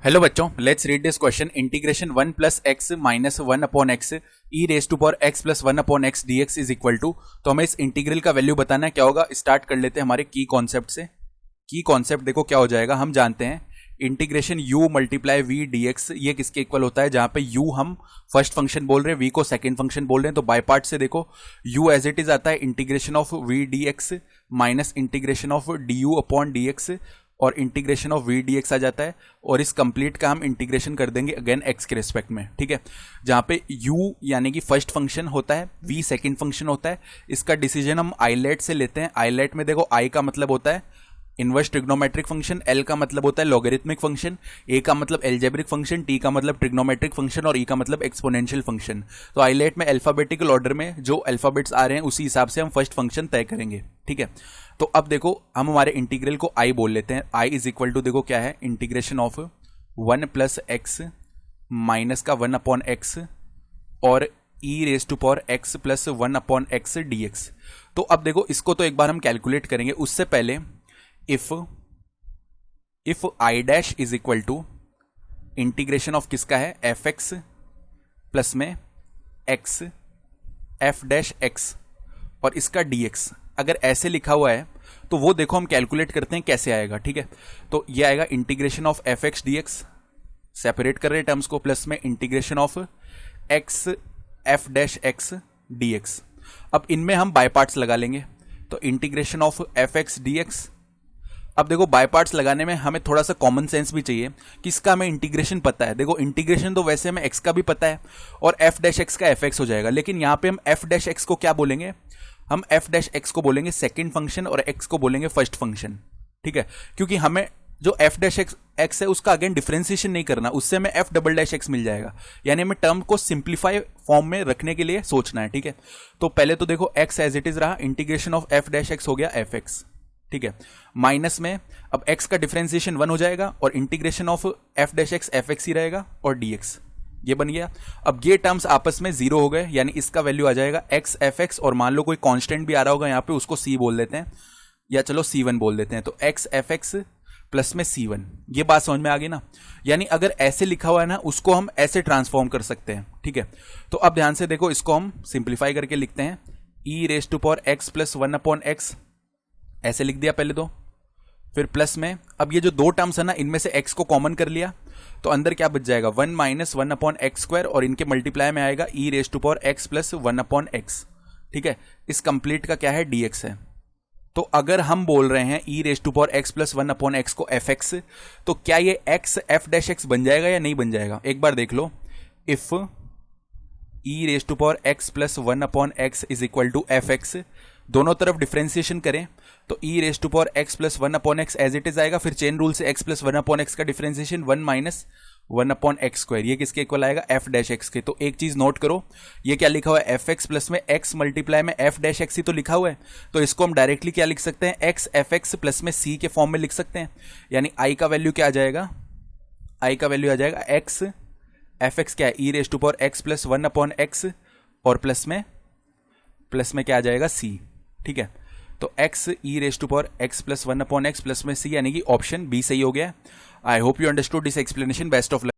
Hello बच्चों, let's read this question. Integration 1 plus x minus 1 upon x e raise to power x plus 1 upon x d x is equal to. तो हमें इस integral का value बताना है। क्या होगा, स्टार्ट कर लेते हैं हमारे की कॉन्सेप्ट से। की कॉन्सेप्ट देखो क्या हो जाएगा, हम जानते हैं integration u multiply v d x ये किसके इक्वल होता है, जहां पे u हम फर्स्ट फंक्शन बोल रहे हैं, v को सेकंड फंक्शन बोल रहे हैं। तो बाय पार्ट से देखो u एज इट इज आता है integration of v d x minus integration of d u upon d x और integration of v d x आ जाता है। और इस कंप्लीट का हम इंटीग्रेशन कर देंगे अगेन एक्स के रिस्पेक्ट में, ठीक है। जहां पे u यानी कि फर्स्ट फंक्शन होता है, v सेकंड फंक्शन होता है। इसका डिसीजन हम आइलेट से लेते हैं। आइलेट में देखो i का मतलब होता है इनवर्स ट्रिग्नोमेट्रिक फंक्शन, एल का मतलब होता है लॉगरिथमिक फंक्शन, ए का मतलब एल्जेब्रिक फंक्शन, टी का मतलब ट्रिग्नोमेट्रिक फंक्शन और ई का मतलब एक्सपोनेंशियल फंक्शन। तो आइलेट में अल्फाबेटिकल ऑर्डर में जो अल्फाबेट्स आ रहे हैं उसी हिसाब से हम फर्स्ट फंक्शन तय करेंगे, ठीक है। तो अब देखो हम हमारे इंटीग्रल को आई बोल लेते हैं। आई इज इक्वल टू देखो क्या है, integration of 1 plus x minus का 1 अपॉन एक्स और e raise to power x plus 1 upon x d x. तो अब देखो इसको तो एक बार हम कैलकुलेट करेंगे, उससे पहले if I dash is equal to integration of किसका है, एफ एक्स प्लस में एक्स एफ डैश एक्स और इसका डी एक्स, अगर ऐसे लिखा हुआ है तो वो देखो हम कैलकुलेट करते हैं कैसे आएगा, ठीक है। तो ये आएगा integration of F x d x, separate कर रहे हैं टर्म्स को, प्लस में integration of x f dash x d x. अब इनमें हम बाय पार्ट्स लगा लेंगे। तो integration of F x d x, अब देखो बाय पार्ट्स लगाने में हमें थोड़ा सा कॉमन सेंस भी चाहिए कि इसका हमें इंटीग्रेशन पता है। देखो इंटीग्रेशन तो वैसे हमें एक्स का भी पता है और एफ डैश एक्स का एफ एक्स हो जाएगा, लेकिन यहां पे हम एफ डैश एक्स को क्या बोलेंगे, हम एफ डैश एक्स को बोलेंगे सेकंड फंक्शन और एक्स को बोलेंगे फर्स्ट फंक्शन, ठीक है। क्योंकि हमें जो एफ डैश एक्स है उसका अगेन डिफरेंशिएशन नहीं करना, उससे हमें एफ डबल डैश एक्स मिल जाएगा। यानी हमें टर्म को सिंप्लीफाई फॉर्म में रखने के लिए सोचना है, ठीक है। तो पहले तो देखो एक्स एज इट इज रहा, integration of f dash x हो गया एफ एक्स, ठीक है। माइनस में अब x का डिफरेंशिएशन 1 हो जाएगा और integration of f dash x f x ही रहेगा और dx ये बन गया। अब ये टर्म्स आपस में जीरो हो गए, यानी इसका वैल्यू आ जाएगा x एफ एक्स और मान लो कोई कांस्टेंट भी आ रहा होगा यहाँ पे, उसको c बोल देते हैं या चलो c1 बोल देते हैं। तो x एफ एक्स प्लस में c1, ये बात समझ में आ गई ना। यानी अगर ऐसे लिखा हुआ है ना, उसको हम ऐसे ट्रांसफॉर्म कर सकते हैं, ठीक है। तो अब ध्यान से देखो, इसको हम सिंप्लीफाई करके लिखते हैं e raise to power x plus 1 upon x, ऐसे लिख दिया पहले तो, फिर प्लस में अब ये जो दो टर्म्स है ना, इनमें से x को कॉमन कर लिया तो अंदर क्या बच जाएगा 1 माइनस 1 अपॉन एक्स स्क्वायर और इनके मल्टीप्लाई में आएगा e raise to power x plus 1 upon x, ठीक है। इस कंप्लीट का क्या है, dx है। तो अगर हम बोल रहे हैं e raise to power x plus 1 upon x को fx, तो क्या ये x f डैश x बन जाएगा या नहीं बन जाएगा, एक बार देख लो। If e raise to power x plus 1 upon x is equal to fx, दोनों तरफ डिफरेंशिएशन करें तो e raise to power x plus 1 upon x as it is आएगा, फिर चेन रूल से x प्लस 1 अपॉन एक्स का differentiation 1 minus 1 upon x square, ये किसके इक्वल आएगा, f डैश x के। तो एक चीज नोट करो, ये क्या लिखा हुआ है एफ एक्स प्लस में x मल्टीप्लाई में f डैश x ही तो लिखा हुआ है। तो इसको हम डायरेक्टली क्या लिख सकते हैं, x एफ एक्स प्लस में c के फॉर्म में लिख सकते हैं। यानी i का वैल्यू क्या आ जाएगा, i का वैल्यू आ जाएगा x एफ एक्स क्या है, e raise to power x plus 1 upon x और प्लस में क्या आ जाएगा c, ठीक है। तो x e raise to power x plus 1 upon x plus में c, यानी कि ऑप्शन बी सही हो गया। I hope you understood this explanation. Best of luck.